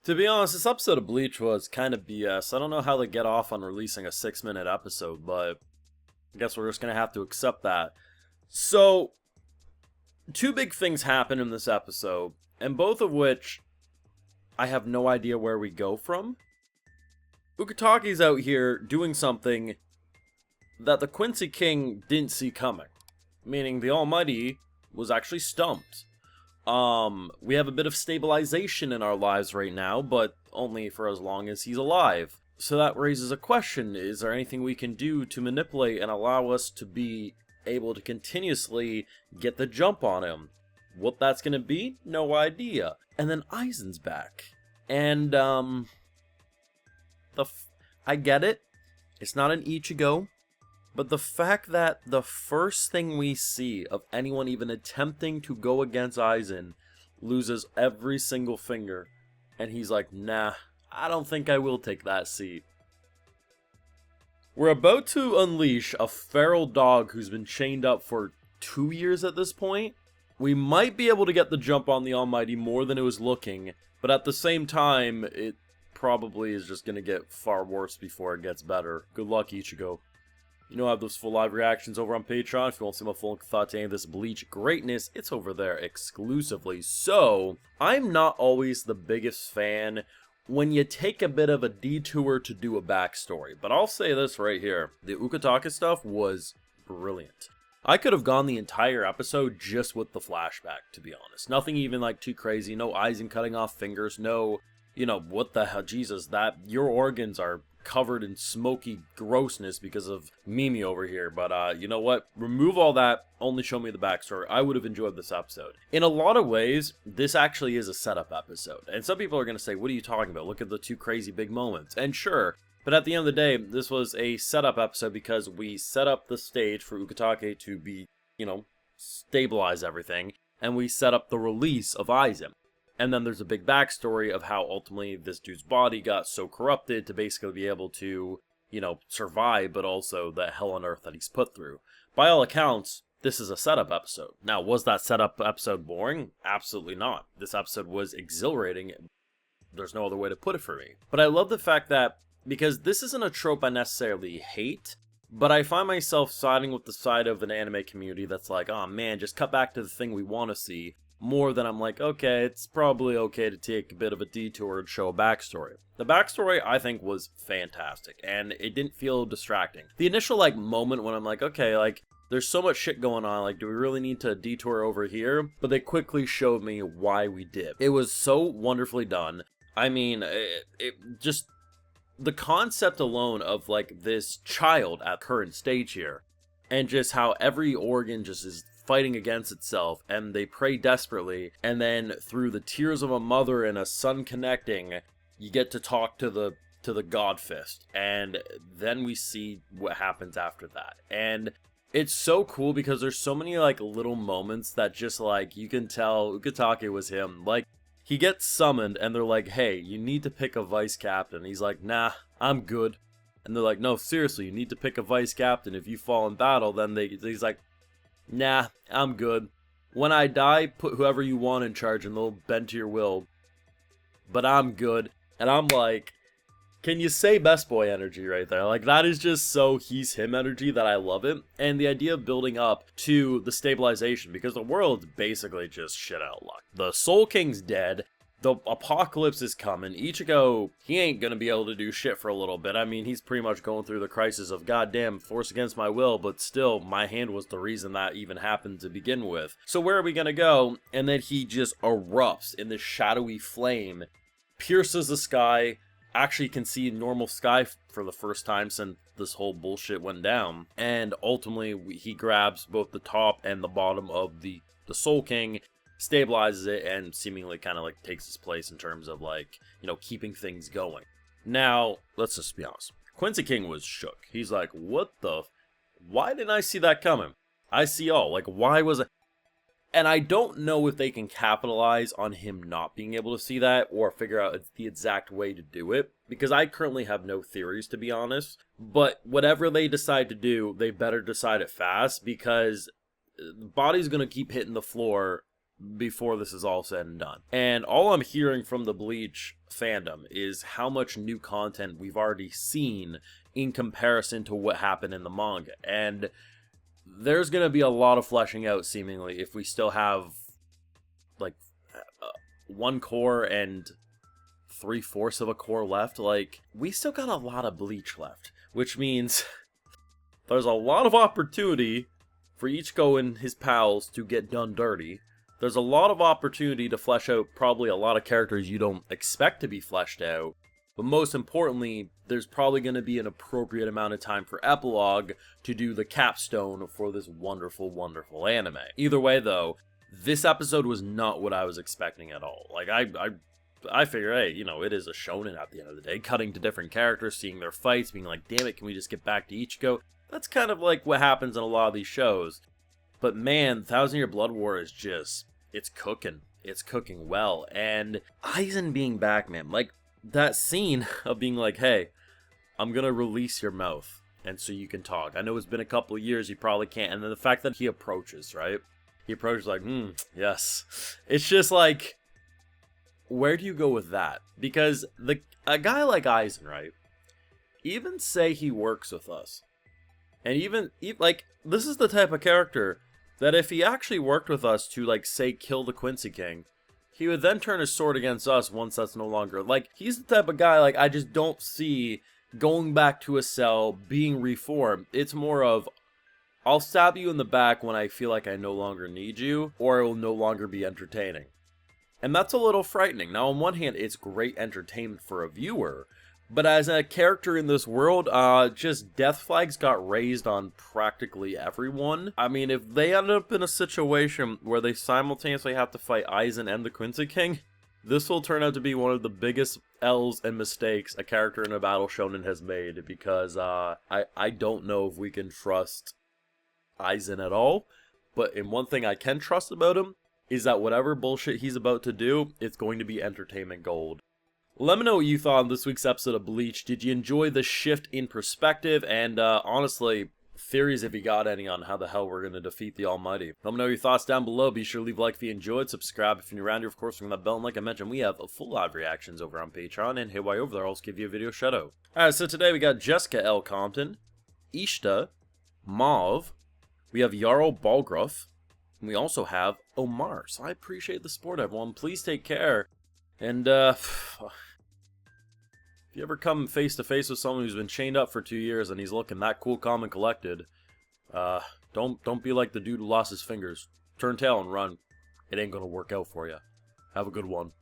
To be honest, this episode of Bleach was kind of BS. I don't know how they get off on releasing a 6-minute episode, but I guess we're just gonna have to accept that. So, two big things happen in this episode, and both of which I have no idea where we go from. Ukitaki's out here doing something that the Quincy King didn't see coming, meaning the Almighty was actually stumped. We have a bit of stabilization in our lives right now, but only for as long as he's alive. So that raises a question: is there anything we can do to manipulate and allow us to be able to continuously get the jump on him? What that's gonna be? No idea. And then Aizen's back. And, I get it. It's not an Ichigo. But the fact that the first thing we see of anyone even attempting to go against Aizen loses every single finger, and he's like, nah, I don't think I will take that seat. We're about to unleash a feral dog who's been chained up for 2 years at this point. We might be able to get the jump on the Almighty more than it was looking, but at the same time, it probably is just going to get far worse before it gets better. Good luck, Ichigo. You know, I have those full live reactions over on Patreon. If you want to see my full thoughts to any of this Bleach greatness, it's over there exclusively. So, I'm not always the biggest fan when you take a bit of a detour to do a backstory. But I'll say this right here. The Ukitake stuff was brilliant. I could have gone the entire episode just with the flashback, to be honest. Nothing even like too crazy. No Aizen cutting off fingers. No, you know, what the hell, Jesus, that your organs are covered in smoky grossness because of Mimi over here. But you know what, remove all that, only show me the backstory. I would have enjoyed this episode. In a lot of ways, this actually is a setup episode, and some people are going to say, what are you talking about? Look at the two crazy big moments. And sure, but at the end of the day, this was a setup episode because we set up the stage for Ukitake to be, you know, stabilize everything, and we set up the release of Aizen. And then there's a big backstory of how ultimately this dude's body got so corrupted to basically be able to, you know, survive, but also the hell on earth that he's put through. By all accounts, this is a setup episode. Now, was that setup episode boring? Absolutely not. This episode was exhilarating. There's no other way to put it for me. But I love the fact that, because this isn't a trope I necessarily hate, but I find myself siding with the side of an anime community that's like, oh man, just cut back to the thing we want to see, more than I'm like, okay, it's probably okay to take a bit of a detour and show a backstory. The backstory, I think, was fantastic, and it didn't feel distracting. The initial, like, moment when I'm like, okay, like, there's so much shit going on, like, do we really need to detour over here? But they quickly showed me why we did. It was so wonderfully done. I mean, it just, the concept alone of, like, this child at current stage here, and just how every organ just is fighting against itself, and they pray desperately, and then through the tears of a mother and a son connecting, you get to talk to the God Fist, and then we see what happens after that. And it's so cool because there's so many like little moments that just like you can tell Ukitake was him. Like, he gets summoned and they're like, hey, you need to pick a vice captain. He's like, nah, I'm good. And they're like, no, seriously, you need to pick a vice captain. If you fall in battle, then he's like, nah, I'm good. When I die, put whoever you want in charge and they'll bend to your will. But I'm good. And I'm like, can you say best boy energy right there? Like, that is just so he's him energy that I love it. And the idea of building up to the stabilization, because the world's basically just shit out of luck. The Soul King's dead. The apocalypse is coming. Ichigo, he ain't gonna be able to do shit for a little bit. I mean, he's pretty much going through the crisis of, goddamn, force against my will, but still, my hand was the reason that even happened to begin with. So where are we gonna go? And then he just erupts in this shadowy flame, pierces the sky, actually can see normal sky for the first time since this whole bullshit went down. And ultimately, he grabs both the top and the bottom of the Soul King, stabilizes it, and seemingly kind of like takes its place in terms of like, you know, keeping things going. Now, let's just be honest. Quincy King was shook. He's like, what the? Why didn't I see that coming? I see all. Like, why was it? And I don't know if they can capitalize on him not being able to see that or figure out the exact way to do it, because I currently have no theories, to be honest. But whatever they decide to do, they better decide it fast, because the body's going to keep hitting the floor before this is all said and done. And all I'm hearing from the Bleach fandom is how much new content we've already seen in comparison to what happened in the manga. And there's going to be a lot of fleshing out, seemingly, if we still have, like, one core and 3/4 of a core left. Like, we still got a lot of Bleach left, which means there's a lot of opportunity for Ichigo and his pals to get done dirty. There's a lot of opportunity to flesh out probably a lot of characters you don't expect to be fleshed out. But most importantly, there's probably going to be an appropriate amount of time for epilogue to do the capstone for this wonderful, wonderful anime. Either way, though, this episode was not what I was expecting at all. Like, I figure, hey, you know, it is a shonen at the end of the day. Cutting to different characters, seeing their fights, being like, damn it, can we just get back to Ichigo? That's kind of like what happens in a lot of these shows. But man, 1,000 Year Blood War is just, it's cooking. It's cooking well. And Aizen being back, man, like, that scene of being like, hey, I'm gonna release your mouth, and so you can talk. I know it's been a couple of years, you probably can't. And then the fact that he approaches, right? He approaches like, yes. It's just like, where do you go with that? Because a guy like Aizen, right? Even say he works with us. And even, like, this is the type of character that if he actually worked with us to, like, say, kill the Quincy King, he would then turn his sword against us once that's no longer. Like, he's the type of guy, like, I just don't see going back to a cell, being reformed. It's more of, I'll stab you in the back when I feel like I no longer need you, or it will no longer be entertaining. And that's a little frightening. Now, on one hand, it's great entertainment for a viewer, but as a character in this world, just death flags got raised on practically everyone. I mean, if they end up in a situation where they simultaneously have to fight Aizen and the Quincy King, this will turn out to be one of the biggest L's and mistakes a character in a battle shonen has made, because I don't know if we can trust Aizen at all. But in one thing I can trust about him is that whatever bullshit he's about to do, it's going to be entertainment gold. Let me know what you thought on this week's episode of Bleach. Did you enjoy the shift in perspective? And honestly, theories if you got any on how the hell we're going to defeat the Almighty. Let me know your thoughts down below. Be sure to leave a like if you enjoyed. Subscribe if you're new around here. Of course, ring that bell. And like I mentioned, we have full live reactions over on Patreon. And hey, while you're over there, I'll also give you a video shout out. Alright, so today we got Jessica L. Compton, Ishta, Mauve, we have Jarl Balgruff, and we also have Omar. So I appreciate the support, everyone. Please take care. And, if you ever come face to face with someone who's been chained up for 2 years and he's looking that cool, calm, and collected, don't be like the dude who lost his fingers. Turn tail and run. It ain't gonna work out for you. Have a good one.